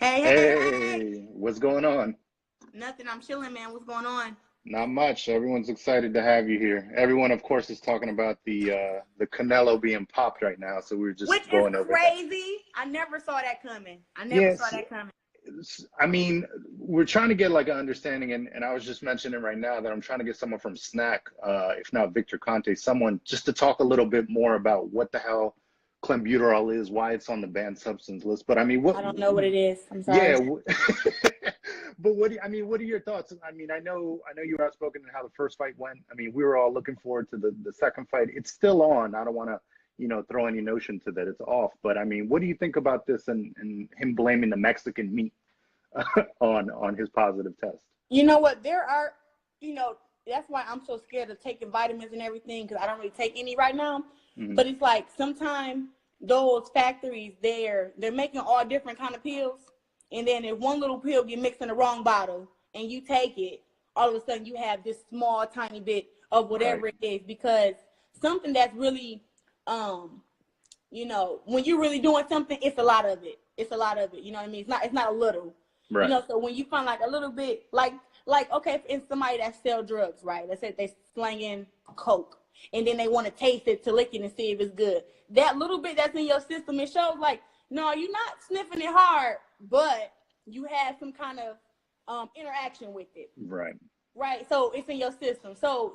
Hey. Hey, what's going on? Nothing. I'm chilling, man. What's going on? Not much. Everyone's excited to have you here. Everyone, of course, is talking about the Canelo being popped right now, so we were Which just is going over that. crazy. I never saw that coming. Yes, I mean, we're trying to get like an understanding, and I was just mentioning right now that I'm trying to get someone from Snack, if not Victor Conte, someone just to talk a little bit more about what the hell clenbuterol is, why it's on the banned substance list. But I mean, I don't know what it is. I'm yeah, sorry. but I mean, what are your thoughts? I mean, I know you were outspoken in how the first fight went. I mean, we were all looking forward to the second fight. It's still on. I don't want to, throw any notion to that it's off. But I mean, what do you think about this and him blaming the Mexican meat on his positive test? You know what? There are, that's why I'm so scared of taking vitamins and everything because I don't really take any right now. Hmm. But it's like sometimes those factories, they're making all different kind of pills. And then if one little pill get mixed in the wrong bottle and you take it, all of a sudden you have this small, tiny bit of Right, whatever it is because something that's really, when you're really doing something, it's a lot of it. It's a lot of it. You know what I mean? It's not a little. right, So when you find like a little bit, like okay, if it's somebody that sell drugs, right? Let's say they slanging coke, and then they want to taste it to lick it and see if it's good. That little bit that's in your system, it shows like, no, you're not sniffing it hard, but you have some kind of interaction with it, right. right? So it's in your system. So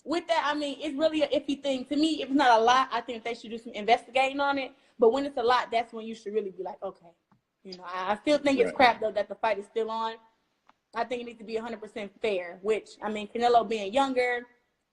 with that, I mean, it's really an iffy thing to me. If it's not a lot, I think they should do some investigating on it. But when it's a lot, that's when you should really be like, okay. I still think it's Right. crap, though, that the fight is still on. I think it needs to be 100% fair, which, I mean, Canelo being younger,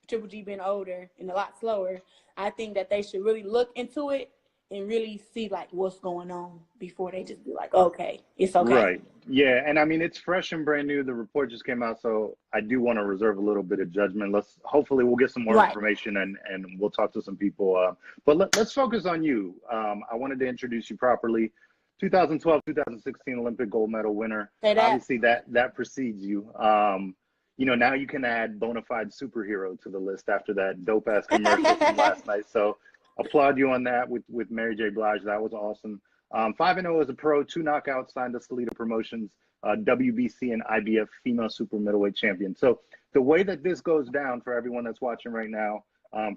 Triple G being older and a lot slower, I think that they should really look into it and really see, like, what's going on before they just be like, okay, it's okay. Right. Yeah. And I mean, it's fresh and brand new. The report just came out. So I do want to reserve a little bit of judgment. Hopefully we'll get some more Right. information and we'll talk to some people. But let's focus on you. I wanted to introduce you properly. 2012, 2016 Olympic gold medal winner. Say that. Obviously that precedes you. Now you can add bona fide superhero to the list after that dope ass commercial from last night. So applaud you on that with Mary J. Blige. That was awesome. 5-0 as a pro, 2 knockouts, signed to Salida Promotions, WBC and IBF female super middleweight champion. So the way that this goes down for everyone that's watching right now,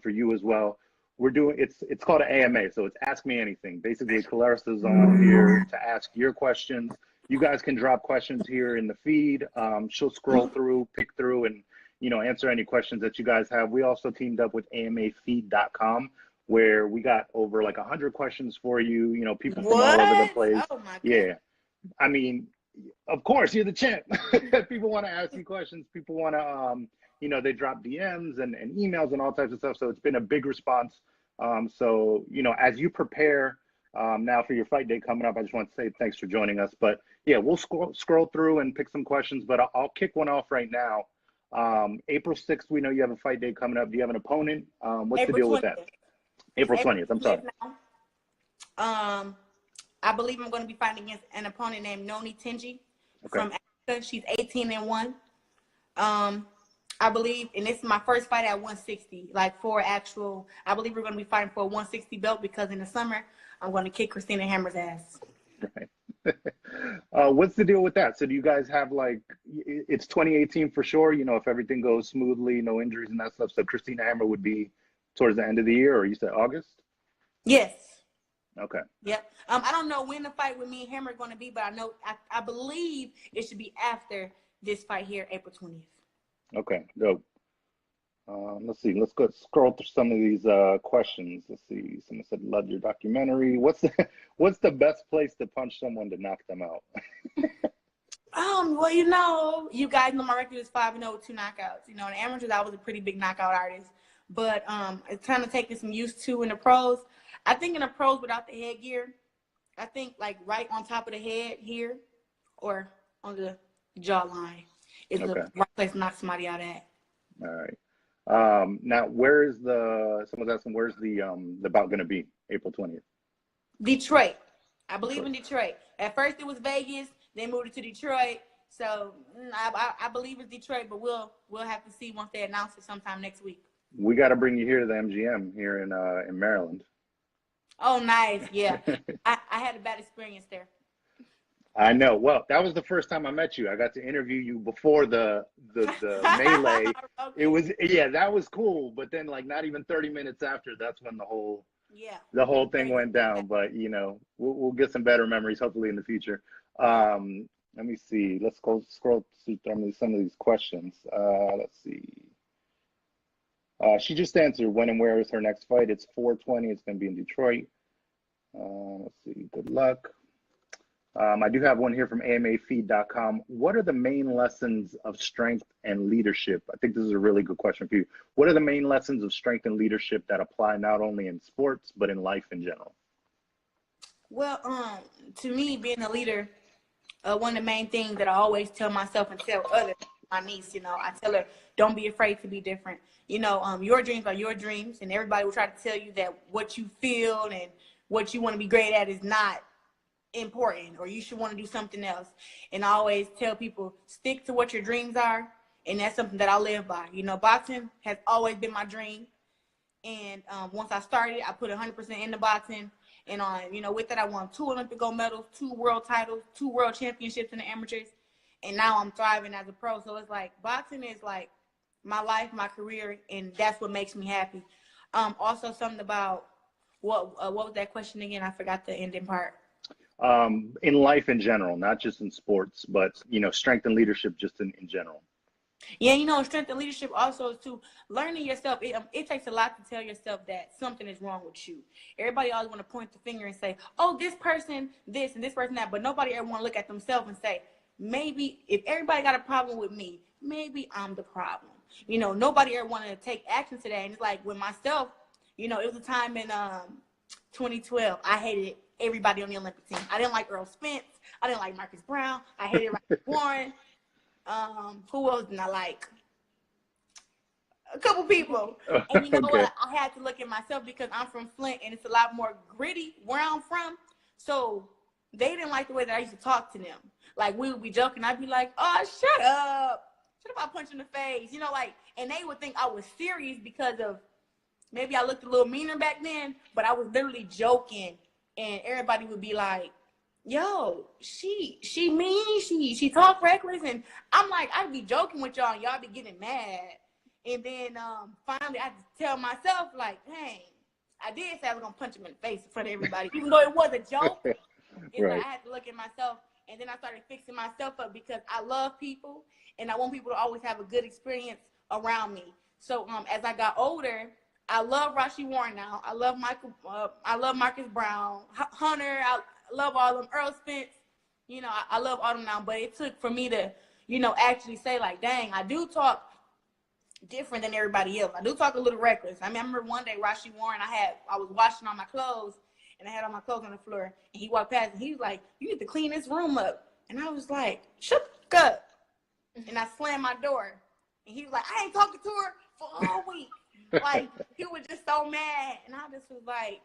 for you as well, we're doing it's called an AMA. So it's Ask Me Anything. Basically, Claressa's on here to ask your questions. You guys can drop questions here in the feed. She'll scroll through, pick through, and answer any questions that you guys have. We also teamed up with AMAfeed.com, where we got over like 100 questions for you. People from all over the What? place. Oh, my goodness. Yeah, I mean, of course, you're the champ. People want to ask you questions. People want to, they drop DMs and emails and all types of stuff. So it's been a big response. So as you prepare now for your fight day coming up, I just want to say thanks for joining us. But yeah, we'll scroll through and pick some questions. But I'll kick one off right now. April 6th, we know you have a fight day coming up. Do you have an opponent? What's the April deal with 20th. that? April 20th. I'm sorry. Now. I believe I'm going to be fighting against an opponent named Noni Tinji from Africa. She's 18-1. I believe, and this is my first fight at 160, like I believe we're going to be fighting for a 160 belt because in the summer, I'm going to kick Christina Hammer's ass. Right. What's the deal with that? So do you guys have it's 2018 for sure, if everything goes smoothly, no injuries and that stuff. So Christina Hammer would be towards the end of the year, or you said August? Yes. Okay. Yep. I don't know when the fight with me and Hammer are going to be, but I believe it should be after this fight here, April 20th. Okay, dope. Let's see. Let's go scroll through some of these questions. Let's see. Someone said, "Love your documentary." What's the best place to punch someone to knock them out? Well, you guys know my record is 5-0 with 2 knockouts. In the amateurs, I was a pretty big knockout artist, but it's kind of taking some used to in the pros. I think in the pros without the headgear, I think like right on top of the head here, or on the jawline is the right place to knock somebody out at. All right. Now, someone's asking, where's the bout going to be? April 20th. Detroit. I believe in Detroit. At first it was Vegas, they moved it to Detroit. So I believe it's Detroit, but we'll have to see once they announce it sometime next week. We got to bring you here to the MGM here in Maryland. Oh, nice. Yeah. I had a bad experience there. I know. Well, that was the first time I met you. I got to interview you before the melee. It Okay. was, yeah, that was cool. But then like not even 30 minutes after, that's when Yeah, the it whole was thing crazy. went down. But you know, we'll get some better memories hopefully in the future. Let me see. Let's go scroll through some of these questions. Let's see. She just answered when and where is her next fight. It's 420. It's going to be in Detroit. Let's see. Good luck. I do have one here from AMAfeed.com. What are the main lessons of strength and leadership? I think this is a really good question for you. What are the main lessons of strength and leadership that apply not only in sports, but in life in general? Well, to me, being a leader, one of the main things that I always tell myself and tell others, my niece, I tell her, don't be afraid to be different. Your dreams are your dreams, and everybody will try to tell you that what you feel and what you want to be great at is not important, or you should want to do something else. And I always tell people, stick to what your dreams are, and that's something that I live by. Boxing has always been my dream, and once I started, I put 100% into boxing. And with that, I won 2 Olympic gold medals, 2 world titles, 2 world championships in the amateurs, and now I'm thriving as a pro. So it's like boxing is like my life, my career, and that's what makes me happy. Also something about what was that question again? I forgot the ending part. In life in general, not just in sports, but strength and leadership just in general. Yeah, strength and leadership also is to learning yourself. It takes a lot to tell yourself that something is wrong with you. Everybody always want to point the finger and say, oh, this person this and this person that, but nobody ever want to look at themselves and say, maybe if everybody got a problem with me, maybe I'm the problem. Nobody ever want to take action to that. And it's like with myself, it was a time in 2012, I hated everybody on the Olympic team. I didn't like Earl Spence. I didn't like Marcus Brown. I hated Warren. Who else didn't I like? A couple people. And you know Okay. what? I had to look at myself because I'm from Flint and it's a lot more gritty where I'm from. So they didn't like the way that I used to talk to them. Like we would be joking. I'd be like, oh, shut up. Shut up, I punch in the face. And they would think I was serious because of maybe I looked a little meaner back then, but I was literally joking. And everybody would be like, yo, she mean, she talk reckless, and I'm like, I'd be joking with y'all, and y'all be getting mad, and then finally I had to tell myself like, dang, I did say I was gonna punch him in the face in front of everybody, even though it was a joke. It's Right. like I had to look at myself, and then I started fixing myself up because I love people, and I want people to always have a good experience around me. So as I got older, I love Rashi Warren now. I love Michael. I love Marcus Brown, Hunter. I love all of them. Earl Spence. I love all of them now. But it took for me to, actually say like, dang, I do talk different than everybody else. I do talk a little reckless. I remember one day Rashi Warren, I was washing all my clothes, and I had all my clothes on the floor, and he walked past, and he was like, "You need to clean this room up." And I was like, "Shut up!" And I slammed my door, and he was like, "I ain't talking to her for all week." Like, he was just so mad. And I just was like,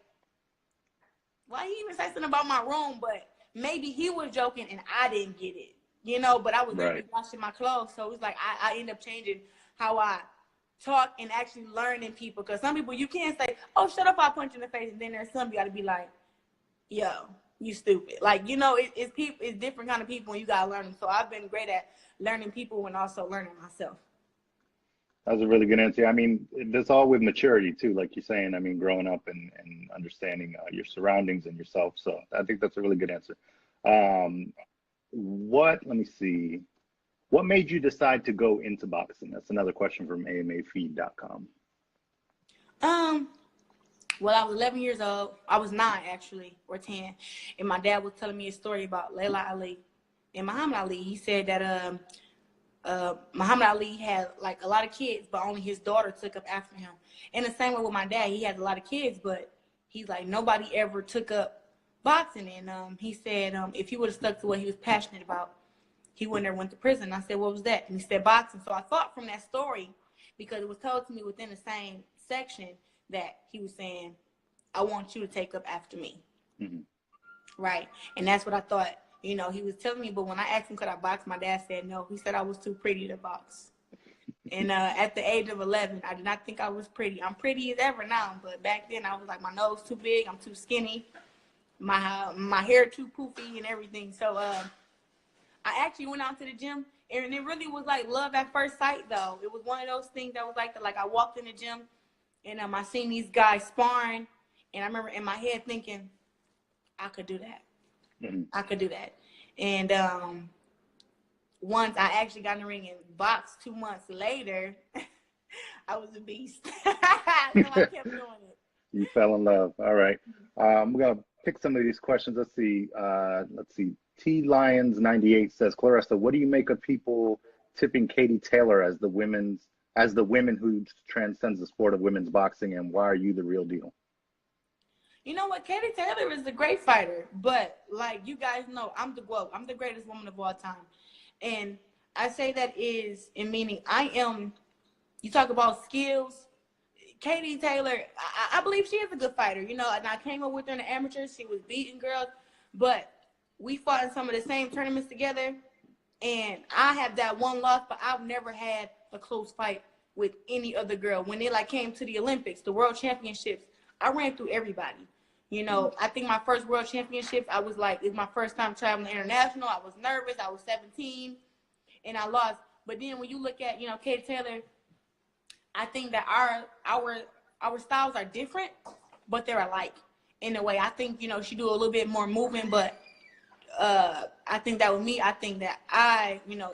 why he even say something about my room? But maybe he was joking and I didn't get it, but I was literally Right. washing my clothes. So it's like I end up changing how I talk and actually learning people. Because some people, you can't say, oh, shut up, I'll punch you in the face. And then there's some you got to be like, yo, you stupid. Like, it's people, it's different kind of people, and you got to learn them. So I've been great at learning people and also learning myself. That was a really good answer. I mean, that's all with maturity too, like you're saying. I mean, growing up and understanding your surroundings and yourself. So I think that's a really good answer. Let me see. What made you decide to go into boxing? That's another question from AMAfeed.com. Well, I was 11 years old. I was 9, actually, or 10. And my dad was telling me a story about Layla Ali and Muhammad Ali. He said that Muhammad Ali had like a lot of kids, but only his daughter took up after him. And the same way with my dad, he had a lot of kids, but he's like, nobody ever took up boxing. And he said if he would have stuck to what he was passionate about, he wouldn't have went to prison. I said, what was that? And he said, boxing. So I thought from that story, because it was told to me within the same section, that he was saying, I want you to take up after me. Mm-hmm. Right. And that's what I thought. He was telling me, but when I asked him could I box, my dad said no. He said I was too pretty to box. And at the age of 11, I did not think I was pretty. I'm pretty as ever now, but back then I was like, my nose too big, I'm too skinny, my hair too poofy and everything. So I actually went out to the gym, and it really was like love at first sight, though. It was one of those things that was like, I walked in the gym, and I seen these guys sparring, and I remember in my head thinking, I could do that. Mm-hmm. I could do that. And once I actually got in the ring and boxed 2 months later, I was a beast. So I kept doing it. You fell in love. All right. We're gonna pick some of these questions. Let's see. T Lions 98 says, Claressa, what do you make of people tipping Katie Taylor as the women who transcends the sport of women's boxing, and why are you the real deal? You know what? Katie Taylor is a great fighter, but like you guys know, I'm the greatest woman of all time. And I say that is in meaning you talk about skills. Katie Taylor, I believe she is a good fighter, and I came up with her in the amateurs. She was beating girls, but we fought in some of the same tournaments together. And I have that one loss, but I've never had a close fight with any other girl. When it came to the Olympics, the World Championships, I ran through everybody. I think my first World Championships, I was like, it's my first time traveling international. I was nervous. I was 17, and I lost. But then when you look at, Katie Taylor, I think that our styles are different, but they're alike in a way. I think, she do a little bit more movement, but I think that with me, I think that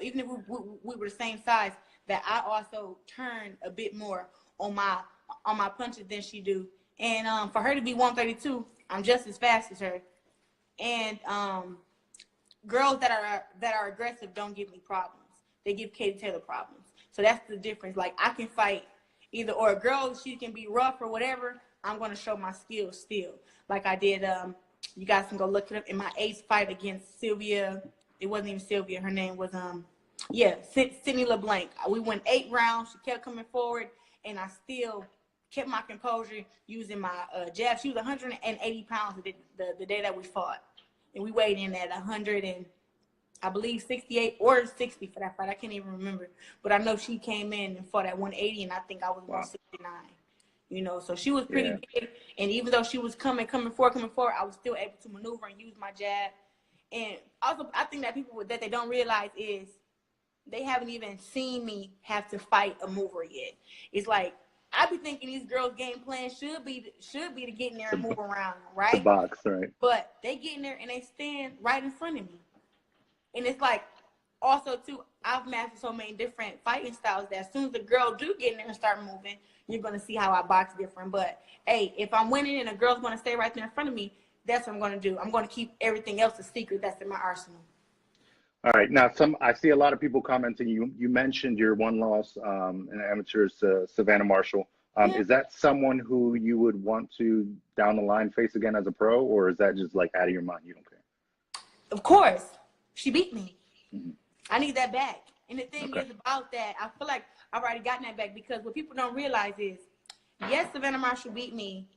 even if we were the same size, that I also turn a bit more on my punches than she do. And for her to be 132, I'm just as fast as her. And girls that are aggressive don't give me problems. They give Katie Taylor problems. So that's the difference. Like, I can fight or a girl, she can be rough or whatever. I'm going to show my skills still. Like I did, you guys can go look it up in my ace fight against Sylvia. It wasn't even Sylvia. Her name was, Sydney LeBlanc. We went 8 rounds. She kept coming forward, and I still kept my composure using my jab. She was 180 pounds the day that we fought. And we weighed in at 100 and I believe 68 or 60 for that fight. I can't even remember. But I know she came in and fought at 180, and I think I was 169. So she was pretty big. And even though she was coming forward, I was still able to maneuver and use my jab. And also, I think that people that they don't realize is they haven't even seen me have to fight a mover yet. It's like, I be thinking these girls' game plan should be to get in there and move around, right? The box, right? But they get in there and they stand right in front of me. And it's like, also, too, I've mastered so many different fighting styles that as soon as the girl do get in there and start moving, you're going to see how I box different. But, hey, if I'm winning and a girl's going to stay right there in front of me, that's what I'm going to do. I'm going to keep everything else a secret that's in my arsenal. All right. Now, I see a lot of people commenting. You mentioned your one loss in the amateurs to Savannah Marshall. Is that someone who you would want to down the line face again as a pro, or is that just like out of your mind? You don't care? Of course. She beat me. Mm-hmm. I need that back. And the thing is about that, I feel like I've already gotten that back, because what people don't realize is, yes, Savannah Marshall beat me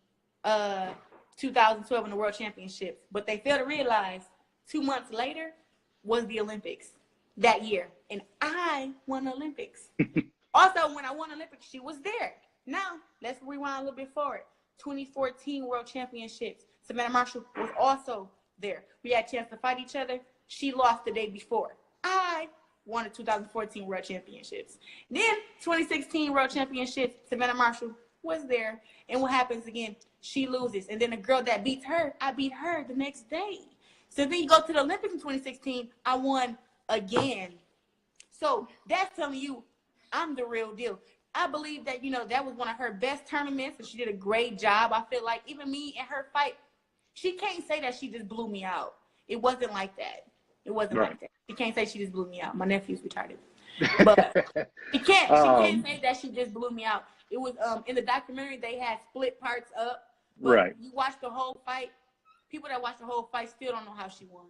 2012 in the World Championships, but they fail to realize 2 months later was the Olympics that year. And I won the Olympics. Also, when I won Olympics, she was there. Now, let's rewind a little bit forward. 2014 World Championships. Savannah Marshall was also there. We had a chance to fight each other. She lost the day before. I won the 2014 World Championships. Then 2016 World Championships, Savannah Marshall was there. And what happens again? She loses. And then the girl that beats her, I beat her the next day. So then you go to the Olympics in 2016, I won again. So that's telling you I'm the real deal. I believe that, that was one of her best tournaments, and she did a great job. I feel like even me and her fight, she can't say that she just blew me out. It wasn't like that. It wasn't like that. She can't say she just blew me out. My nephew's retarded. But she can't say that she just blew me out. It was in the documentary, they had split parts up. But you watch the whole fight. People that watch the whole fight still don't know how she won.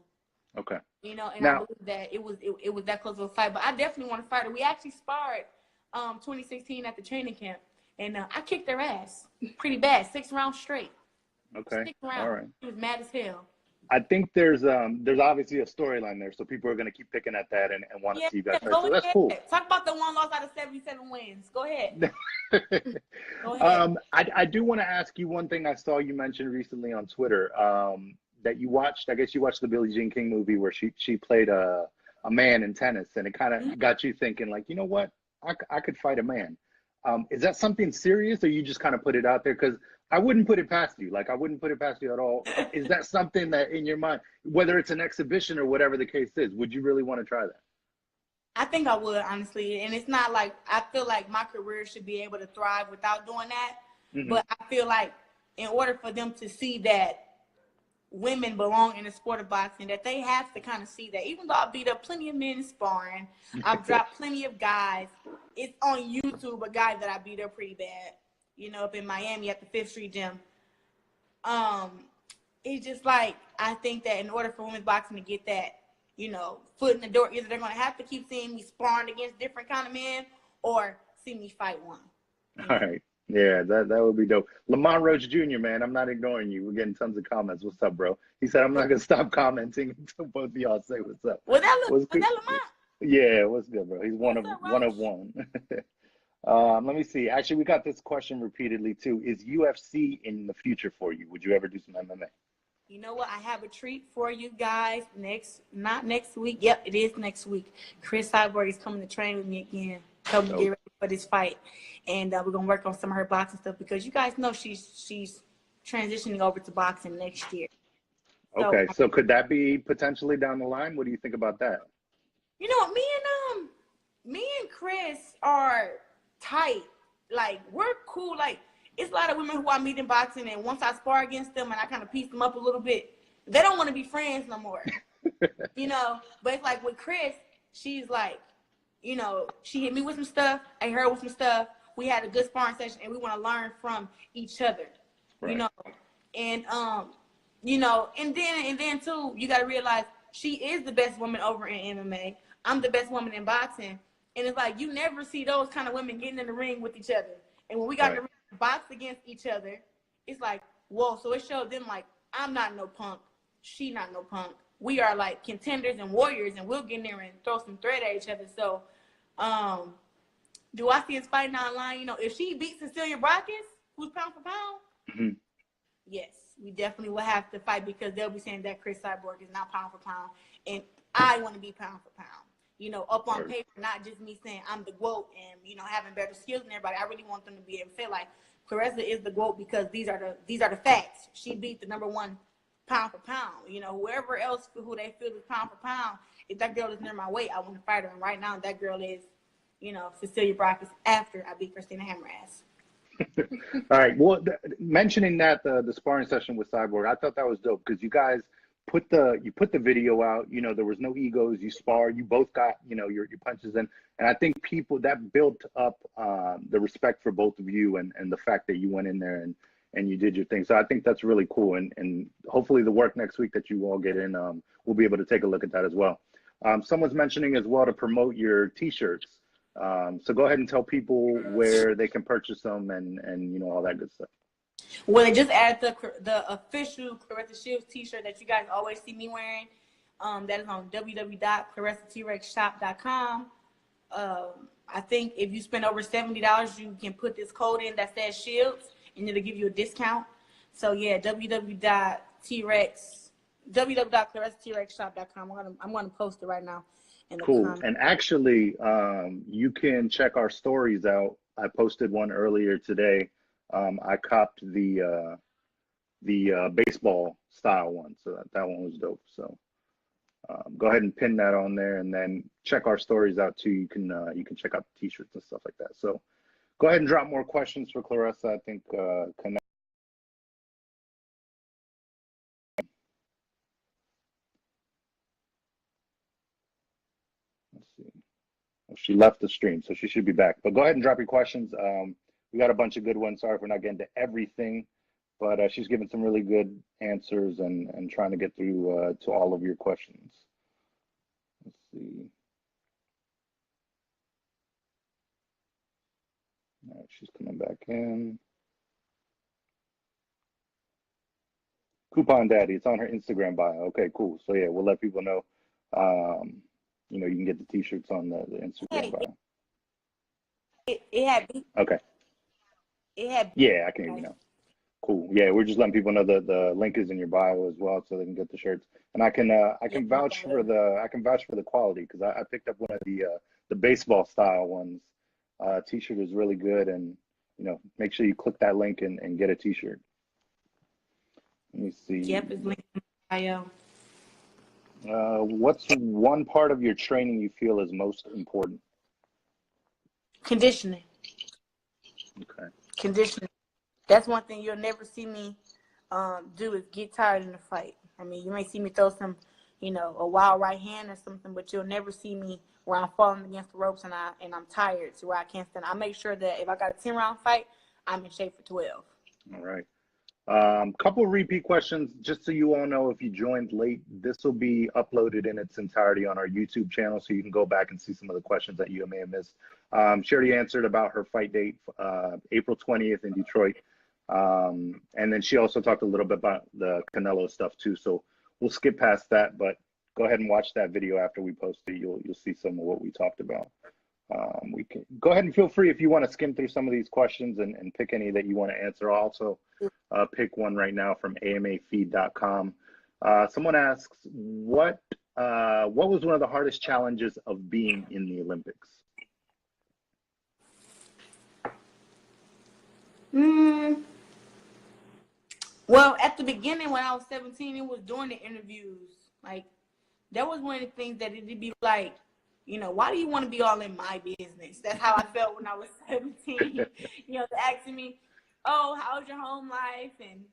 Okay. And now, I believe that it was that close of a fight. But I definitely want to fight her. We actually sparred 2016 at the training camp, and I kicked her ass pretty bad, 6 rounds straight. Okay. 6 rounds. All right. She was mad as hell. I think there's obviously a storyline there, so people are going to keep picking at that and want to see you guys fight. So that's cool. Talk about the one loss out of 77 wins. Go ahead. Go ahead. I do want to ask you one thing. I saw you mention recently on Twitter that you watched. I guess you watched the Billie Jean King movie where she played a a man in tennis, and it kind of got you thinking, like, you know what, I could fight a man. Is that something serious, or you just kind of put it out there? Because I wouldn't put it past you. Like, I wouldn't put it past you at all. Is that something that in your mind, whether it's an exhibition or whatever the case is, would you really want to try that? I think I would, honestly. And it's not like, I feel like my career should be able to thrive without doing that. Mm-hmm. But I feel like in order for them to see that women belong in the sport of boxing, that they have to kind of see that. Even though I beat up plenty of men sparring, I've dropped plenty of guys. It's on YouTube, a guy that I beat up pretty bad, you know, up in Miami at the Fifth Street Gym. It's just like, I think that in order for women's boxing to get that, you know, foot in the door, either they're going to have to keep seeing me sparring against different kind of men or see me fight one. All right. Yeah, that would be dope. Lamont Roach Jr., man, I'm not ignoring you. We're getting tons of comments. What's up, bro? He said, I'm not going to stop commenting until both of y'all say what's up. Was that Lamont? Yeah, what's good, bro? He's one of one. Let me see. Actually, we got this question repeatedly, too. Is UFC in the future for you? Would you ever do some MMA? You know what? I have a treat for you guys not next week. Yep, it is next week. Cris Cyborg is coming to train with me again. Help me get ready for this fight. And we're going to work on some of her boxing stuff because you guys know she's transitioning over to boxing next year. Okay, so could that be potentially down the line? What do you think about that? You know, me and Cris are tight. Like, we're cool. Like, it's a lot of women who I meet in boxing, and once I spar against them and I kind of piece them up a little bit, they don't want to be friends no more. You know, but it's like with Cris, she's like, you know, she hit me with some stuff, I hit her with some stuff. We had a good sparring session, and we want to learn from each other. Right. You know, and you know, and then too, you got to realize she is the best woman over in MMA. I'm the best woman in boxing, and it's like you never see those kind of women getting in the ring with each other. And when we got in the ring to box against each other, it's like, whoa. So it showed them like, I'm not no punk, she not no punk. We are like contenders and warriors, and we'll get in there and throw some thread at each other. So, do I see us fighting online? You know, if she beats Cecilia Brackens, who's pound for pound, yes, we definitely will have to fight because they'll be saying that Cris Cyborg is not pound for pound, and I want to be pound for pound. You know, up on paper, not just me saying I'm the GOAT and, you know, having better skills than everybody. I really want them to be able to say like Claressa is the GOAT because these are the facts. She beat the #1 pound for pound. You know, whoever else who they feel is pound for pound, if that girl is near my weight, I want to fight her. And right now, that girl is, you know, Cecilia Brackens after I beat Christina Hammer ass. All right. Well, mentioning that the sparring session with Cyborg, I thought that was dope because you guys put the video out. You know, there was no egos. You sparred. You both got, you know, your punches in, and I think people that built up the respect for both of you and the fact that you went in there and you did your thing. So I think that's really cool. And hopefully the work next week that you all get in, we'll be able to take a look at that as well. Someone's mentioning as well to promote your T-shirts. So go ahead and tell people where they can purchase them and you know, all that good stuff. Well, they just added the official Claressa Shields T-shirt that you guys always see me wearing. That is on www.ClaressaTrexShop.com. I think if you spend over $70, you can put this code in that says Shields, and it'll give you a discount. So yeah, www.ClaressaTrexShop.com. I'm gonna post it right now. Cool. And actually, you can check our stories out. I posted one earlier today. I copped the baseball style one, so that one was dope. So go ahead and pin that on there, and then check our stories out too. You can check out the T-shirts and stuff like that. So go ahead and drop more questions for Claressa. I think connect. Let's see. Well, she left the stream, so she should be back. But go ahead and drop your questions. We got a bunch of good ones. Sorry for not getting to everything, but she's given some really good answers and trying to get through to all of your questions. Let's see. All right, she's coming back in. Coupon Daddy, it's on her Instagram bio. Okay, cool. So yeah, we'll let people know. You know, you can get the T-shirts on the Instagram bio. It had. Okay. It had. Yeah, I can hear you now. Cool. Yeah, we're just letting people know that the link is in your bio as well, so they can get the shirts. And I can vouch for the quality, because I picked up one of the baseball style ones. T-shirt is really good, and make sure you click that link and get a T-shirt. Let me see. Yep, it's linked in my bio. What's one part of your training you feel is most important? Conditioning. Okay. Conditioning. That's one thing you'll never see me do, is get tired in the fight. I mean, you may see me throw some, a wild right hand or something, but you'll never see me where I'm falling against the ropes and I'm tired to where I can't stand. I make sure that if I got a 10-round fight, I'm in shape for 12. All right. Couple of repeat questions, just so you all know, if you joined late, this will be uploaded in its entirety on our YouTube channel, so you can go back and see some of the questions that you may have missed. She already answered about her fight date, April 20th in Detroit. And then she also talked a little bit about the Canelo stuff too, so we'll skip past that, but go ahead and watch that video after we post it. You'll see some of what we talked about. We can go ahead and feel free if you want to skim through some of these questions and pick any that you want to answer. I'll also pick one right now from amafeed.com. Someone asks, what was one of the hardest challenges of being in the Olympics? Well, at the beginning when I was 17, it was during the interviews. Like, that was one of the things that it'd be like, why do you want to be all in my business? That's how I felt when I was 17. They're asking me, oh, how's your home life? And,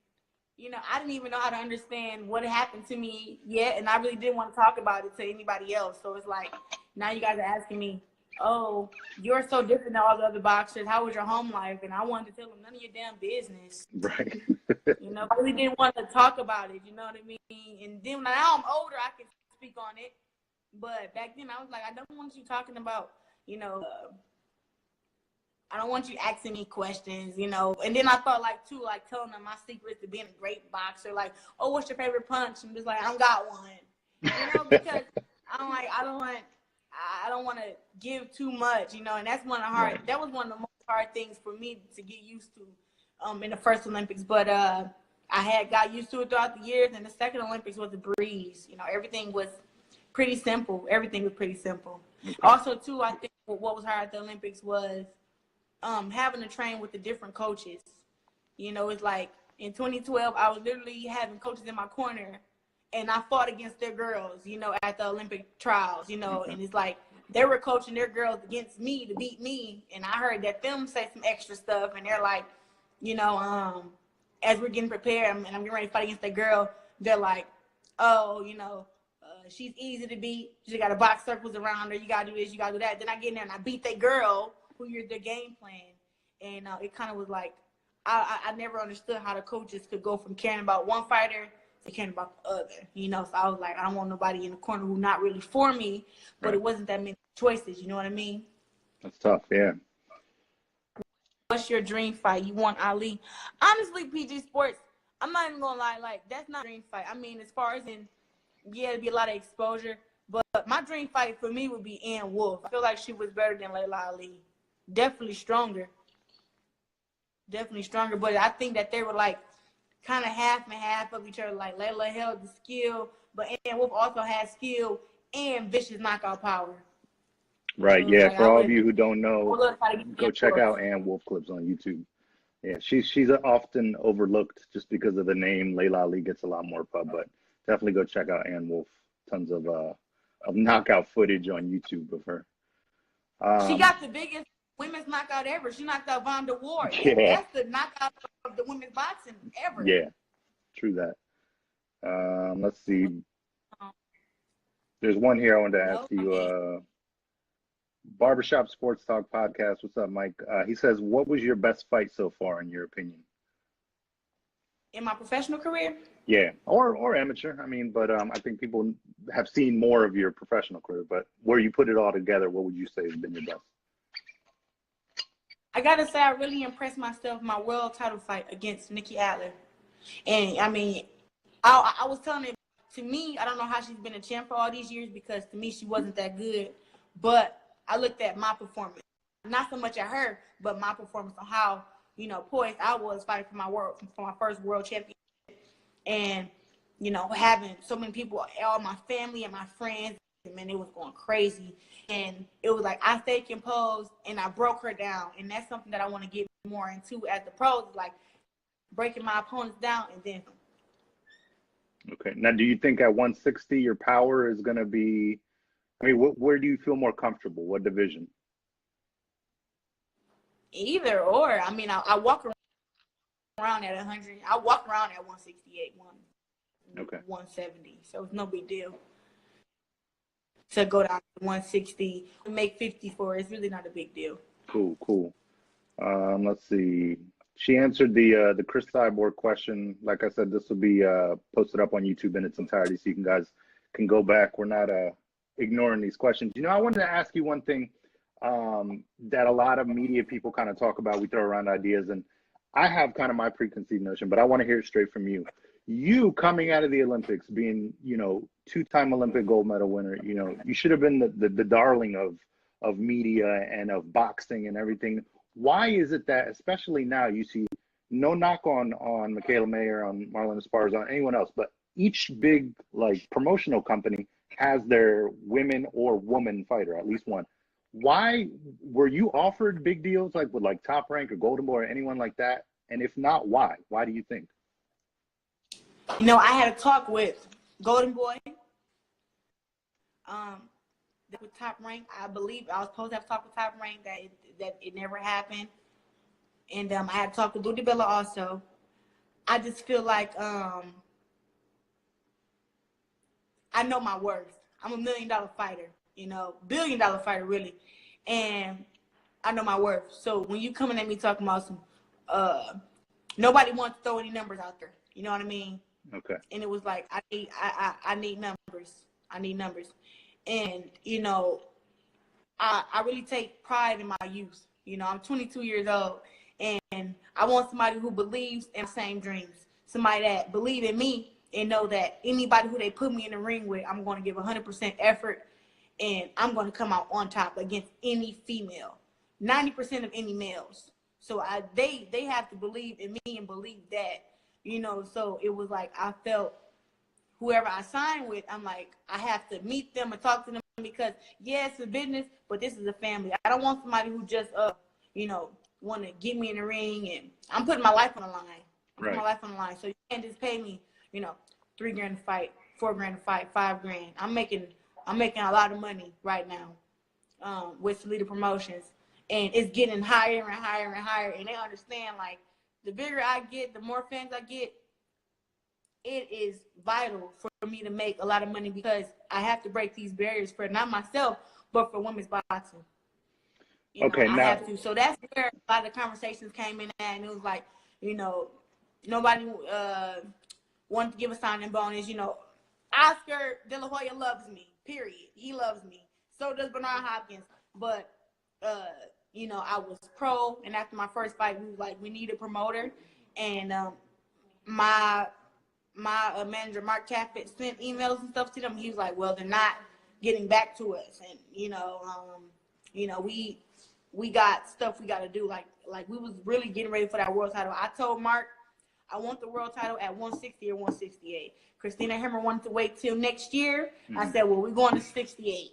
I didn't even know how to understand what happened to me yet. And I really didn't want to talk about it to anybody else. So it's like, now you guys are asking me, oh, you're so different than all the other boxers. How was your home life? And I wanted to tell them, none of your damn business. Right. I really didn't want to talk about it. You know what I mean? And then now I'm older, I can speak on it. But back then I was like, I don't want you talking about, I don't want you asking me questions, And then I thought like telling them my secrets to being a great boxer, like, oh, what's your favorite punch? And just like, I don't got one, because I don't want to give too much, and that's one of the hard. Right. That was one of the most hard things for me to get used to, in the first Olympics. But I had got used to it throughout the years, and the second Olympics was a breeze. Everything was pretty simple. Everything was pretty simple. Okay. Also, too, I think what was hard at the Olympics was having to train with the different coaches. It's like in 2012, I was literally having coaches in my corner, and I fought against their girls, at the Olympic trials, and it's like they were coaching their girls against me to beat me. And I heard that them say some extra stuff, and they're like, as we're getting prepared and I'm getting ready to fight against that girl, they're like, oh, she's easy to beat. You got to box circles around her. You got to do this, you got to do that. Then I get in there and I beat that girl who you're their game plan. And it kind of was like, I never understood how the coaches could go from caring about one fighter to caring about the other, So I was like, I don't want nobody in the corner who not really for me, but right. It wasn't that many choices. You know what I mean? That's tough, yeah. What's your dream fight? You want Ali? Honestly, PG Sports, I'm not even gonna lie, like, that's not a dream fight. I mean, as far as it'd be a lot of exposure, but my dream fight for me would be Ann Wolf. I feel like she was better than Layla Ali. Definitely stronger. But I think that they were like kind of half and half of each other. Like, Layla held the skill, but Ann Wolf also had skill and vicious knockout power. Right, yeah. Like, for all of you who don't know, go check out Ann Wolf clips on YouTube. Yeah, she's often overlooked just because of the name. Layla Ali gets a lot more pub, but definitely go check out Ann Wolf. Tons of knockout footage on YouTube of her. She got the biggest women's knockout ever. She knocked out Vonda Ward. Yeah. That's the knockout of the women's boxing ever. Yeah, true that. Let's see. There's one here I wanted to ask you. Barbershop Sports Talk Podcast. What's up, Mike? He says, what was your best fight so far, in your opinion? In my professional career? Yeah, or amateur. I mean, but I think people have seen more of your professional career. But where you put it all together, what would you say has been your best? I gotta say, I really impressed myself in my world title fight against Nikki Adler. And I mean, I was telling it, to me, I don't know how she's been a champ for all these years, because to me she wasn't that good. But I looked at my performance, not so much at her, but my performance on how you know, poised I was fighting for my first world championship. And, you know, having so many people, all my family and my friends, man, it was going crazy. And it was like I stayed composed and I broke her down. And that's something that I want to get more into as the pros, like breaking my opponents down and then. Okay. Now, do you think at 160 your power is going to be, I mean, where do you feel more comfortable? What division? Either or. I mean, I walk around at 100. I walk around at 168, 170. So it's no big deal to go down to 160 and make 54. It's really not a big deal. Cool. Let's see. She answered the Cris Cyborg question. Like I said, this will be posted up on YouTube in its entirety, so you guys can go back. We're not ignoring these questions. You know, I wanted to ask you one thing that a lot of media people kind of talk about. We throw around ideas, and I have kind of my preconceived notion, but I want to hear it straight from you. You coming out of the Olympics, being, you know, 2-time Olympic gold medal winner, you know, you should have been the darling of media and of boxing and everything. Why is it that, especially now, you see, no knock on Michaela Mayer, on Marlena Sparred, on anyone else, but each big like promotional company has their women or woman fighter, at least one. Why were you offered big deals like with like Top Rank or Golden Boy or anyone like that? And if not, why? Why do you think? You know, I had a talk with Golden Boy. With Top Rank, I believe I was supposed to have talked with Top Rank that it never happened. And I had to talk with Ludi Bella also. I just feel like I know my worth. I'm $1 million fighter, you know, $1 billion fighter really, and I know my worth. So when you coming at me talking about some, nobody wants to throw any numbers out there. You know what I mean? Okay. And it was like I need numbers. I need numbers. And, you know, I really take pride in my youth. You know, I'm 22 years old, and I want somebody who believes in the same dreams. Somebody that believe in me and know that anybody who they put me in the ring with, I'm going to give 100% effort, and I'm going to come out on top against any female, 90% of any males. So they have to believe in me and believe that, you know. So it was like I felt whoever I signed with, I'm like, I have to meet them and talk to them because, yeah, it's a business, but this is a family. I don't want somebody who just, you know, want to get me in the ring, and I'm putting my life on the line. I'm putting my life on the line. So you can't just pay me, you know, $3,000 to fight, $4,000 to fight, $5,000. I'm making a lot of money right now with Salida Promotions, and it's getting higher and higher and higher. And they understand, like, the bigger I get, the more fans I get, it is vital for me to make a lot of money because I have to break these barriers for not myself, but for women's boxing. You know, I have to. So that's where a lot of the conversations came in at, and it was like, you know, nobody wanted to give a signing bonus. You know, Oscar De La Hoya loves me, period. He loves me. So does Bernard Hopkins. But, you know, I was pro, and after my first fight, we was like, we need a promoter. And my manager, Mark Taffet, sent emails and stuff to them. He was like, well, they're not getting back to us. And, you know, we got stuff we got to do. Like we was really getting ready for that world title. I told Mark, I want the world title at 160 or 168. Christina Hammer wanted to wait till next year. Mm-hmm. I said, well, we're going to 68.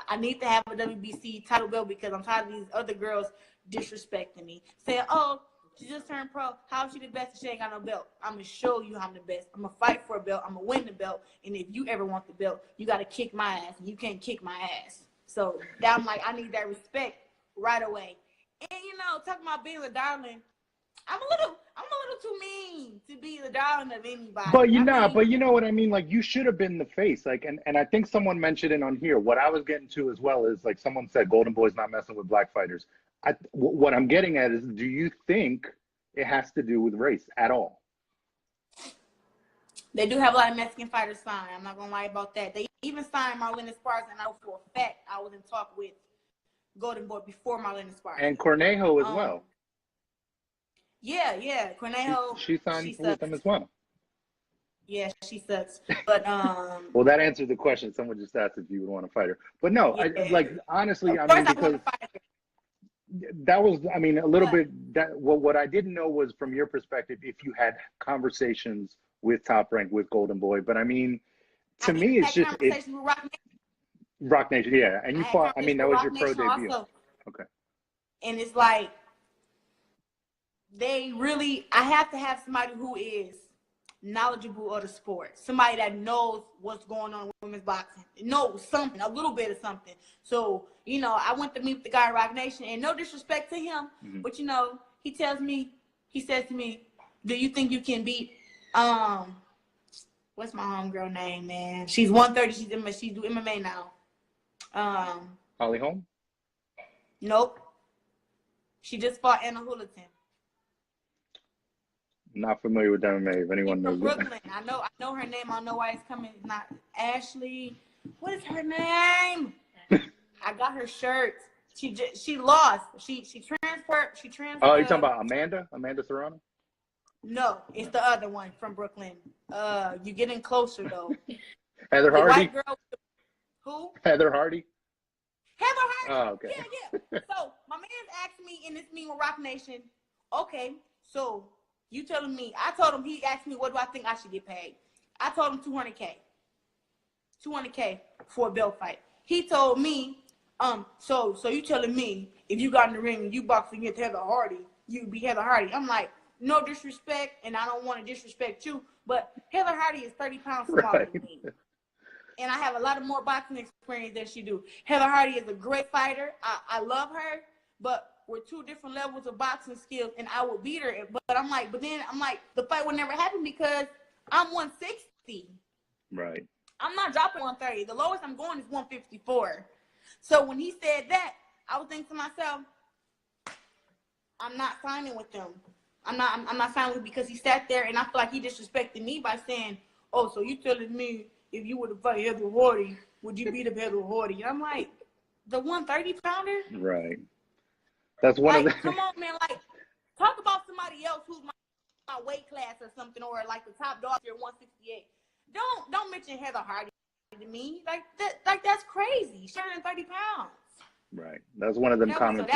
I need to have a WBC title belt because I'm tired of these other girls disrespecting me. Saying, oh, she just turned pro. How is she the best if she ain't got no belt? I'm going to show you I'm the best. I'm going to fight for a belt. I'm going to win the belt. And if you ever want the belt, you got to kick my ass. And you can't kick my ass. So that, I'm like, I need that respect right away. And, you know, talking about being a darling, I'm a little too mean to be the darling of anybody. But you know what I mean? Like, you should have been the face. Like, and I think someone mentioned it on here. What I was getting to as well is, like, someone said Golden Boy's not messing with black fighters. What I'm getting at is, do you think it has to do with race at all? They do have a lot of Mexican fighters signed. I'm not going to lie about that. They even signed Marlena Sparred, and I know for a fact I was in talk with Golden Boy before Marlena Sparred. And Cornejo as well. Yeah. Cornejo. She signed with them as well. Yeah, she sucks. But well, that answered the question. Someone just asked if you would want to fight her. But no, yeah. like, honestly, of course I mean, because that was, I mean, a little But bit that what I didn't know was from your perspective if you had conversations with Top Rank with Golden Boy. But I mean, I to me, it's had just it conversations with Rock Nation. Rock Nation, yeah. And I you had fought. I mean, conversations that with was Rock your pro Nation debut. also. Okay. And it's like, they really, I have to have somebody who is knowledgeable of the sport, somebody that knows what's going on with women's boxing, knows something, a little bit of something. So, you know, I went to meet the guy at Rock Nation, and no disrespect to him, but you know, he says to me, do you think you can beat, what's my homegirl name, man? She's 130, she's do MMA now. Holly Holm? Nope. She just fought Anna Hullerton. Not familiar with MMA. If anyone She's knows from Brooklyn. I know her name. I don't know why it's coming. It's not Ashley. What is her name? I got her shirt. She lost. She transferred. She transferred. Oh, you talking about Amanda? Amanda Serrano? No, it's the other one from Brooklyn. You're getting closer though. Heather The Hardy? white girl. Who? Heather Hardy? Heather Hardy. Oh, okay. Yeah. So my man asked me in this meeting with Rock Nation. Okay, so you telling me? I told him. He asked me, what do I think I should get paid? I told him $200K. $200K for a belt fight. He told me, so you telling me if you got in the ring and you boxing against Heather Hardy, you'd be Heather Hardy. I'm like, no disrespect, and I don't want to disrespect you, but Heather Hardy is 30 pounds smaller than me. And I have a lot of more boxing experience than she do. Heather Hardy is a great fighter. I love her, but we're two different levels of boxing skills, and I would beat her. But then I'm like, the fight would never happen because I'm 160. Right. I'm not dropping 130. The lowest I'm going is 154. So when he said that, I was thinking to myself, I'm not signing with them. I'm not signing with because he sat there, and I feel like he disrespected me by saying, oh, so you telling me if you would have fought Heather Hardy, would you beat up Heather Hardy? And I'm like, the 130 pounder? Right. That's one like, of the. Come on, man. Like, talk about somebody else who's my weight class or something, or like the top dog here, 168. Don't mention Heather Hardy to me. Like that's crazy. She's 130 pounds. Right. That's one of them comments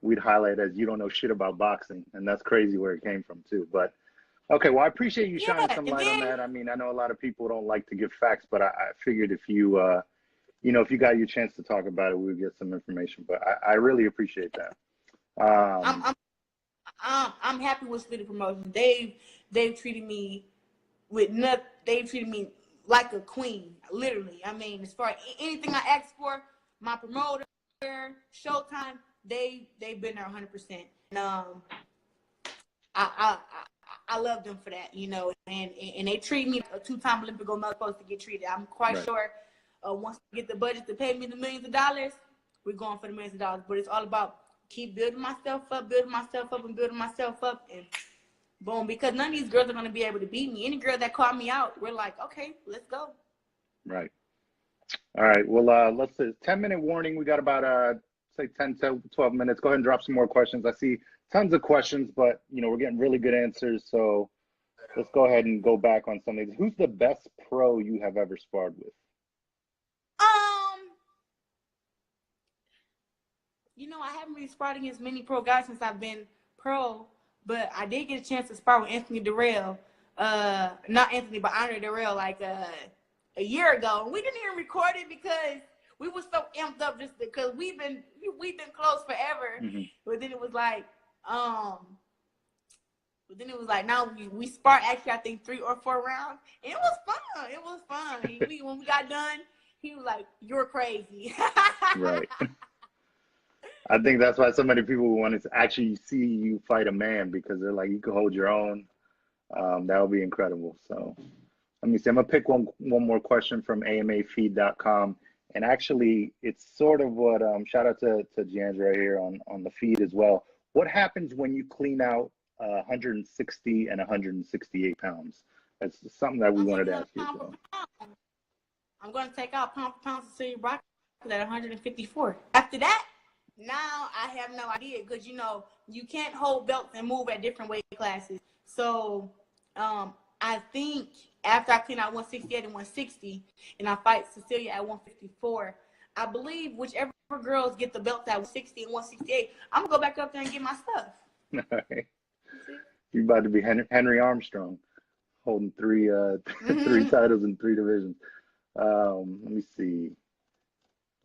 we'd highlight as you don't know shit about boxing, and that's crazy where it came from too. But okay, well, I appreciate you shining some light on that. I mean, I know a lot of people don't like to give facts, but I figured if you if you got your chance to talk about it, we would get some information. But I really appreciate that. I'm happy with Split Promotions. They've treated me they've treated me like a queen, literally. I mean, as far as anything I asked for, my promoter, Showtime, they've been there 100%. And I love them for that, and they treat me a two-time Olympic gold medal supposed to get treated. I'm quite sure once we get the budget to pay me the millions of dollars, we're going for the millions of dollars. But it's all about keep building myself up, and building myself up, and boom. Because none of these girls are going to be able to beat me. Any girl that called me out, we're like, okay, let's go. Right. All right. Well, let's say 10-minute warning. We got about say 10 to 12 minutes. Go ahead and drop some more questions. I see tons of questions, but we're getting really good answers. So let's go ahead and go back on some of these. Who's the best pro you have ever sparred with? I haven't really sparred against many pro guys since I've been pro, but I did get a chance to spar with Anthony Durrell. Not Anthony, but Andre Durrell, like a year ago. And we didn't even record it because we were so amped up just because we've been close forever. Mm-hmm. But then it was like, now we sparred actually I think 3 or 4 rounds. And it was fun. When we got done, he was like, "You're crazy." Right. I think that's why so many people want to actually see you fight a man, because they're like, you can hold your own. That would be incredible. So let me see. I'm going to pick one more question from AMAfeed.com. And actually, it's sort of what, shout out to Jans right here on the feed as well. What happens when you clean out 160 and 168 pounds? That's something that we wanted to ask you as well. I'm going to take out pound for pound to see Brock at 154. After that, now I have no idea, because you can't hold belts and move at different weight classes. So I think after I clean out 168 and 160 and I fight Cecilia at 154, I believe whichever girls get the belts at 160 and 168, I'm gonna go back up there and get my stuff. All right. You're about to be Henry Armstrong, holding three titles in 3 divisions. Let me see.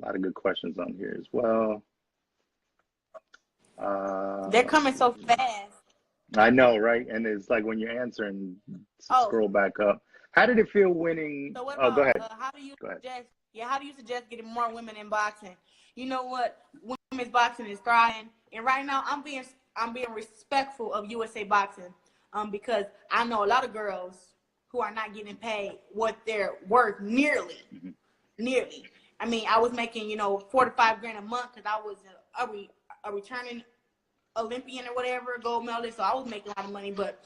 A lot of good questions on here as well. They're coming so fast. I know, right? And it's like when you're answering, scroll back up. How did it feel winning? So what about, go ahead. How do you suggest getting more women in boxing? You know what? Women's boxing is thriving, and right now I'm being respectful of USA Boxing, because I know a lot of girls who are not getting paid what they're worth nearly. I mean, I was making, $4 to $5 grand a month because I was a returning Olympian or whatever, gold medalist, so I was making a lot of money. But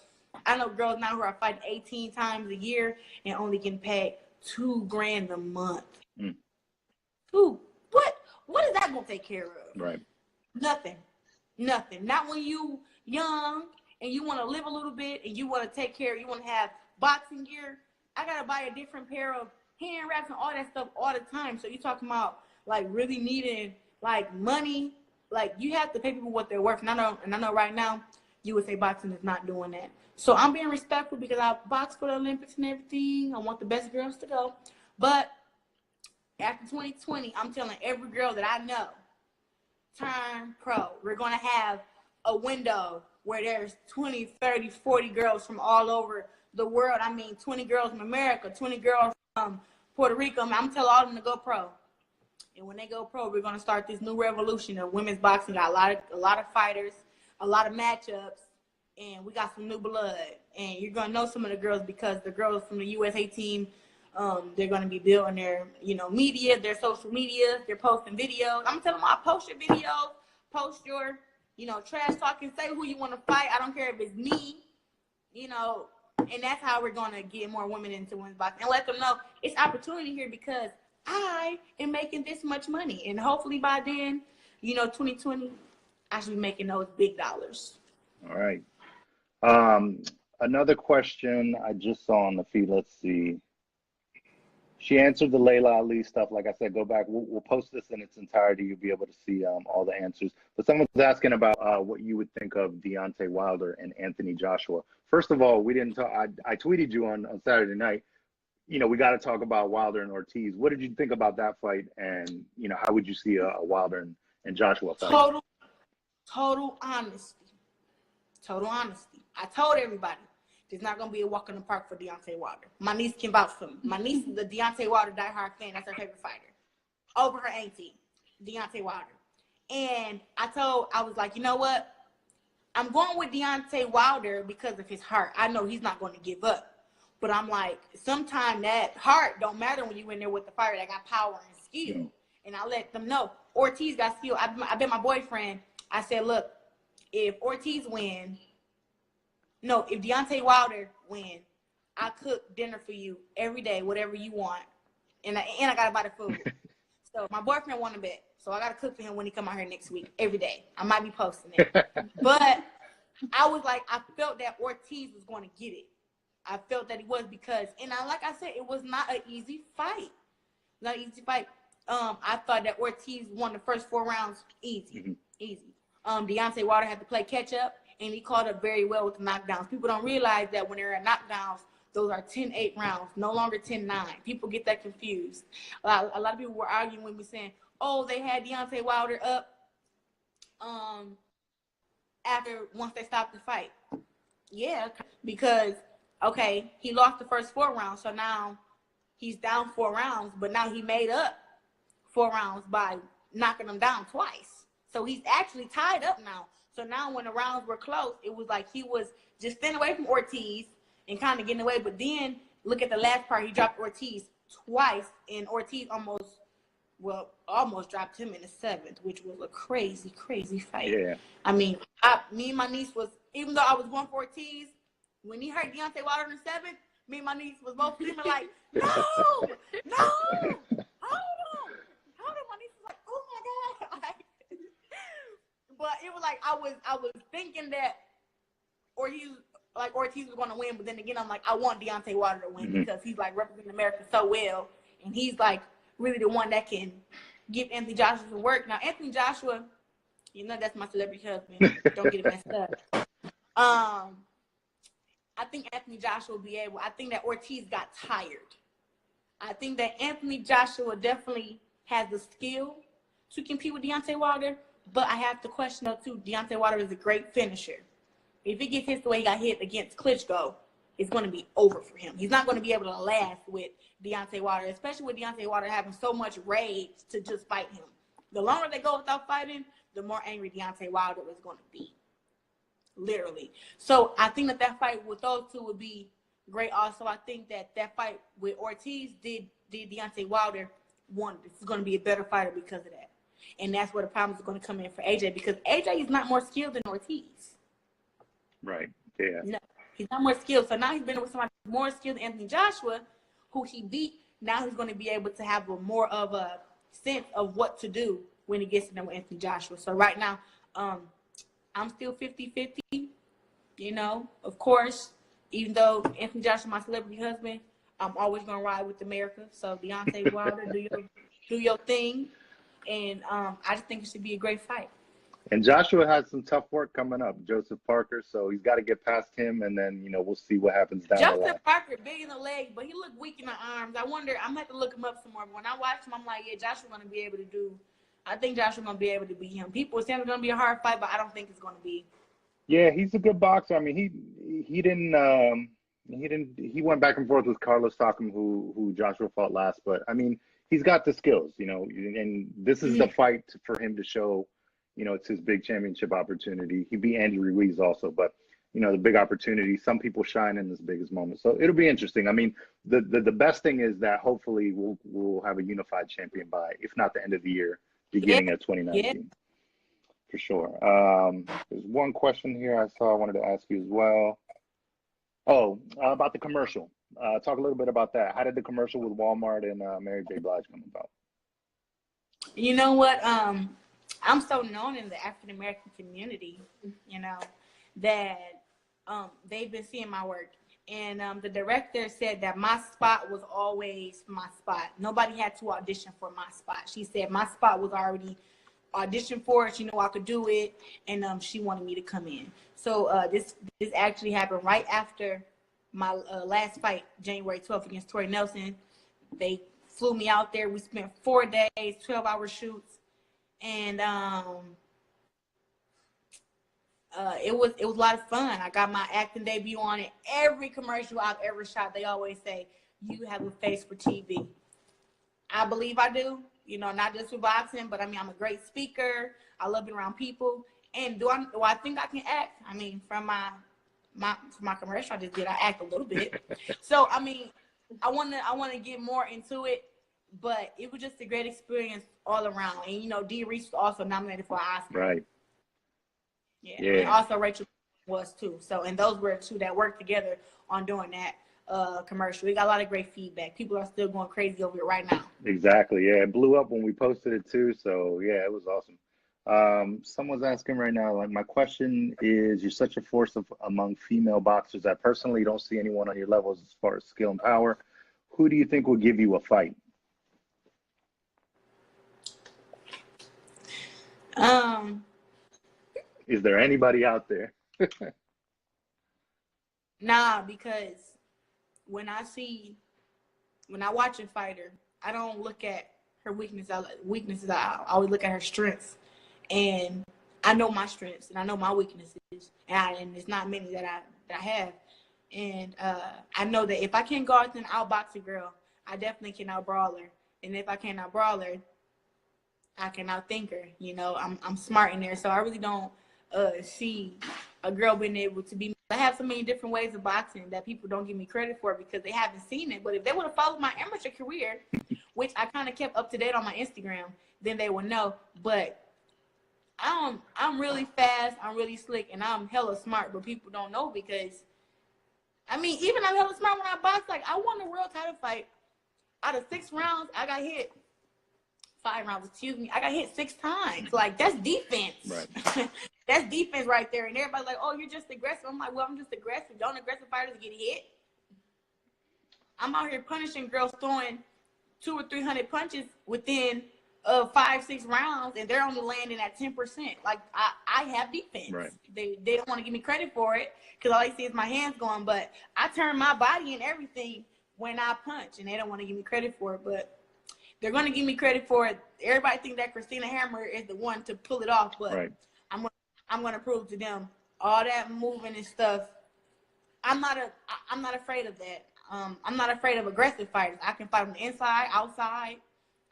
I know girls now who are fighting 18 times a year and only getting paid $2 grand a month. Ooh, what is that gonna take care of? Right. Nothing. Not when you young and you want to live a little bit and you want to take care. You want to have boxing gear. I gotta buy a different pair of hand wraps and all that stuff all the time. So you talking about like really needing like money? Like you have to pay people what they're worth. And I know right now USA Boxing is not doing that. So I'm being respectful because I box for the Olympics and everything. I want the best girls to go. But after 2020, I'm telling every girl that I know, turn pro. We're going to have a window where there's 20, 30, 40 girls from all over the world. I mean, 20 girls from America, 20 girls from Puerto Rico. I'm telling all of them to go pro. And when they go pro, we're going to start this new revolution of women's boxing. Got a lot of fighters, a lot of matchups, and we got some new blood. And you're going to know some of the girls because the girls from the USA team, they're going to be building their, media, their social media. They're posting videos. I'm telling them, I post your videos, post your, trash talking, say who you want to fight. I don't care if it's me, and that's how we're going to get more women into women's boxing and let them know it's opportunity here because I am making this much money. And hopefully by then, 2020, I should be making those big dollars. All right. Another question I just saw on the feed. Let's see. She answered the Layla Ali stuff. Like I said, go back. We'll post this in its entirety. You'll be able to see all the answers. But someone was asking about what you would think of Deontay Wilder and Anthony Joshua. First of all, we didn't talk. I tweeted you on Saturday night. We got to talk about Wilder and Ortiz. What did you think about that fight? And, how would you see a Wilder and Joshua fight? Total honesty. I told everybody. There's not going to be a walk in the park for Deontay Wilder. My niece can vouch for me. My niece is the Deontay Wilder diehard fan. That's her favorite fighter. Over her auntie, Deontay Wilder. And I was like, you know what? I'm going with Deontay Wilder because of his heart. I know he's not going to give up. But I'm like, sometimes that heart don't matter when you in there with the fighter that got power and skill. And I let them know. Ortiz got skill. I bet my boyfriend, I said, look, if Ortiz wins, if Deontay Wilder win, I cook dinner for you every day, whatever you want, and I gotta buy the food. So my boyfriend won a bet, so I gotta cook for him when he come out here next week every day. I might be posting it, but I was like, I felt that Ortiz was going to get it. I felt that he was because, like I said, it was not an easy fight. I thought that Ortiz won the first 4 rounds easy. Deontay Wilder had to play catch up. And he caught up very well with the knockdowns. People don't realize that when they're at knockdowns, those are 10-8 rounds, no longer 10-9. People get that confused. A lot of people were arguing with me saying, oh, they had Deontay Wilder up once they stopped the fight. Yeah, because, okay, he lost the first 4 rounds, so now he's down 4 rounds, but now he made up 4 rounds by knocking them down twice. So he's actually tied up now. So now when the rounds were close, it was like he was just staying away from Ortiz and kind of getting away. But then look at the last part. He dropped Ortiz twice, and Ortiz almost dropped him in the 7th, which was a crazy, crazy fight. Yeah. I mean, me and my niece was, even though I was going for Ortiz, when he heard Deontay Wilder in the 7th, me and my niece was both screaming like, no, hold on. My niece was like, oh my God. But it was like I was thinking that Ortiz was going to win, but then again I'm like, I want Deontay Wilder to win because he's like representing America so well, and he's like really the one that can give Anthony Joshua some work. Now, Anthony Joshua, you know that's my celebrity husband. Don't get it messed up. I think Anthony Joshua will be able. I think that Ortiz got tired. I think that Anthony Joshua definitely has the skill to compete with Deontay Wilder, but I have to question though too. Deontay Wilder is a great finisher. If he gets hit the way he got hit against Klitschko, it's going to be over for him. He's not going to be able to last with Deontay Wilder, especially with Deontay Wilder having so much rage to just fight him. The longer they go without fighting, the more angry Deontay Wilder is going to be. Literally. So I think that fight with those two would be great. Also, I think that fight with Ortiz did Deontay Wilder wonders. It's going to be a better fighter because of that. And that's where the problems are going to come in for AJ, because AJ is not more skilled than Ortiz. Right. Yeah. No, he's not more skilled. So now he's been with somebody more skilled than Anthony Joshua, who he beat. Now he's going to be able to have more of a sense of what to do when he gets to know Anthony Joshua. So right now, I'm still 50-50. You know, of course, even though Anthony Joshua, my celebrity husband, I'm always going to ride with America. So Deontay Wilder, do your thing. And I just think it should be a great fight. And Joshua has some tough work coming up, Joseph Parker. So he's got to get past him, and then, you know, we'll see what happens down the line. Joseph Parker, big in the legs, but he looked weak in the arms. I wonder, I'm going to have to look him up some more. But when I watch him, I'm like, yeah, Joshua's going to be able to do, I think Joshua's going to be able to beat him. People are saying it's going to be a hard fight, but I don't think it's going to be. Yeah, he's a good boxer. I mean, he went back and forth with Carlos Takam, who Joshua fought last, but I mean, he's got the skills, you know, and this is the fight for him to show, you know, it's his big championship opportunity. He beat Andy Ruiz also, but you know, the big opportunity. Some people shine in this biggest moment, so it'll be interesting. I mean, the best thing is that hopefully we'll have a unified champion by, if not the end of the year, beginning of 2019. Yeah. For sure. There's one question here I saw I wanted to ask you as well. Oh, about the commercial. Talk a little bit about that. How did the commercial with Wal-Mart and Mary J. Blige come about? You know what? I'm so known in the African American community, you know, that they've been seeing my work. And the director said that my spot was always my spot. Nobody had to audition for my spot. She said my spot was already auditioned for it. She knew I could do it, and she wanted me to come in. So this actually happened right after my last fight, January 12th against Tori Nelson. They flew me out there. We spent 4 days, 12-hour shoots, and it was a lot of fun. I got my acting debut on it. Every commercial I've ever shot, they always say, you have a face for TV. I believe I do. You know, not just for boxing, but I mean, I'm a great speaker. I love being around people. And do I think I can act? I mean, from my commercial I just did, I act a little bit. So I mean, I want to get more into it, but it was just a great experience all around. And you know, Dee Reese was also nominated for an Oscar. Right. Yeah. And also Rachel was too. So, and those were two that worked together on doing that commercial. We got a lot of great feedback. People are still going crazy over it right now. Exactly. Yeah, it blew up when we posted it too. So yeah, it was awesome. Someone's asking right now, like, my question is, you're such a force among female boxers. I personally don't see anyone on your levels as far as skill and power. Who do you think will give you a fight? Is there anybody out there? Nah, because when I watch a fighter, I don't look at her weaknesses. I always look at her strengths. And I know my strengths and I know my weaknesses. And it's not many that I have. And I know that if I can't go out there and outbox a girl, I definitely can outbrawl her. And if I can't outbrawl her, I can outthink her. You know, I'm smart in there. So I really don't see a girl being able to be. I have so many different ways of boxing that people don't give me credit for because they haven't seen it. But if they would have followed my amateur career, which I kind of kept up to date on my Instagram, then they would know. But I'm really fast, I'm really slick, and I'm hella smart, but people don't know because, I mean, even I'm hella smart when I box. Like, I won the world title fight. Out of 6 rounds, I got hit. 5 rounds, excuse me. I got hit 6 times. Like, that's defense. Right. That's defense right there. And everybody's like, oh, you're just aggressive. I'm like, well, I'm just aggressive. Don't aggressive fighters get hit? I'm out here punishing girls, throwing 200 or 300 punches within 5-6 rounds, and they're only landing at 10%. Like I have defense. Right. They don't want to give me credit for it because all they see is my hands going. But I turn my body and everything when I punch, and they don't want to give me credit for it. But they're going to give me credit for it. Everybody think that Christina Hammer is the one to pull it off, but right. I'm going to prove to them all that moving and stuff. I'm not afraid of that. I'm not afraid of aggressive fighters. I can fight on the inside, outside,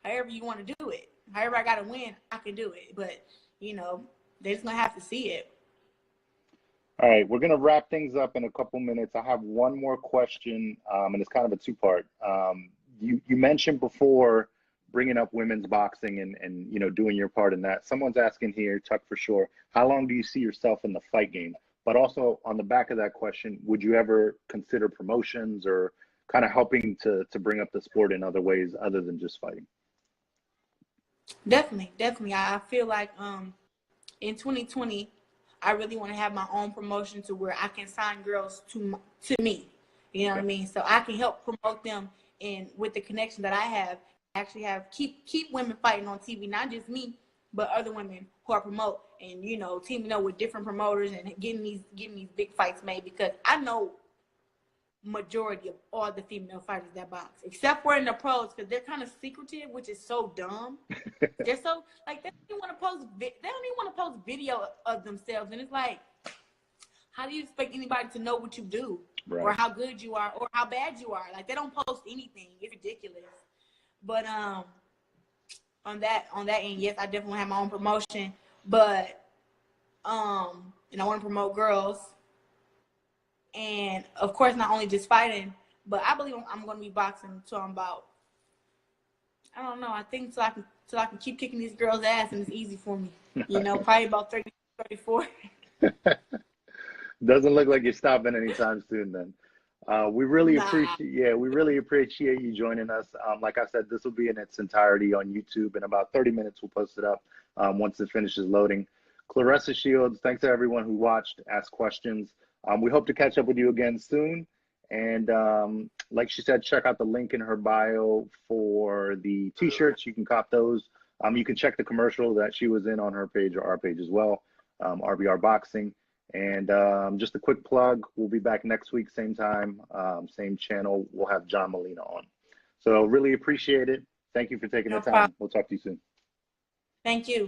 however you want to do it. However I got to win, I can do it. But, you know, they're just going to have to see it. All right, we're going to wrap things up in a couple minutes. I have one more question, and it's kind of a two-part. You mentioned before bringing up women's boxing and you know, doing your part in that. Someone's asking here, Tuck for sure, how long do you see yourself in the fight game? But also on the back of that question, would you ever consider promotions or kind of helping to bring up the sport in other ways other than just fighting? Definitely. I feel like in 2020, I really want to have my own promotion to where I can sign girls to me. You know what I mean? So I can help promote them, and with the connection that I have, actually have keep women fighting on TV, not just me, but other women who are promote and, you know, teaming up with different promoters and getting these big fights made, because I know majority of all the female fighters that box, except for in the pros, because they're kind of secretive, which is so dumb. They're so like they don't even want to post video of themselves, and it's like, how do you expect anybody to know what you do, right, or how good you are, or how bad you are? Like, they don't post anything. It's ridiculous. But on that end, yes, I definitely have my own promotion, but and I want to promote girls. And of course, not only just fighting, but I believe I'm going to be boxing until I'm about, I don't know, I think till I can keep kicking these girls' ass, and it's easy for me. You know, probably about 30, 34. Doesn't look like you're stopping anytime soon then. We really appreciate you joining us. Like I said, this will be in its entirety on YouTube. In about 30 minutes, we'll post it up once it finishes loading. Claressa Shields, thanks to everyone who watched, asked questions. We hope to catch up with you again soon. And like she said, check out the link in her bio for the t-shirts. You can cop those. You can check the commercial that she was in on her page or our page as well, RBRBoxing. And just a quick plug, we'll be back next week, same time, same channel. We'll have John Molina on. So really appreciate it. Thank you for taking the time. We'll talk to you soon. Thank you.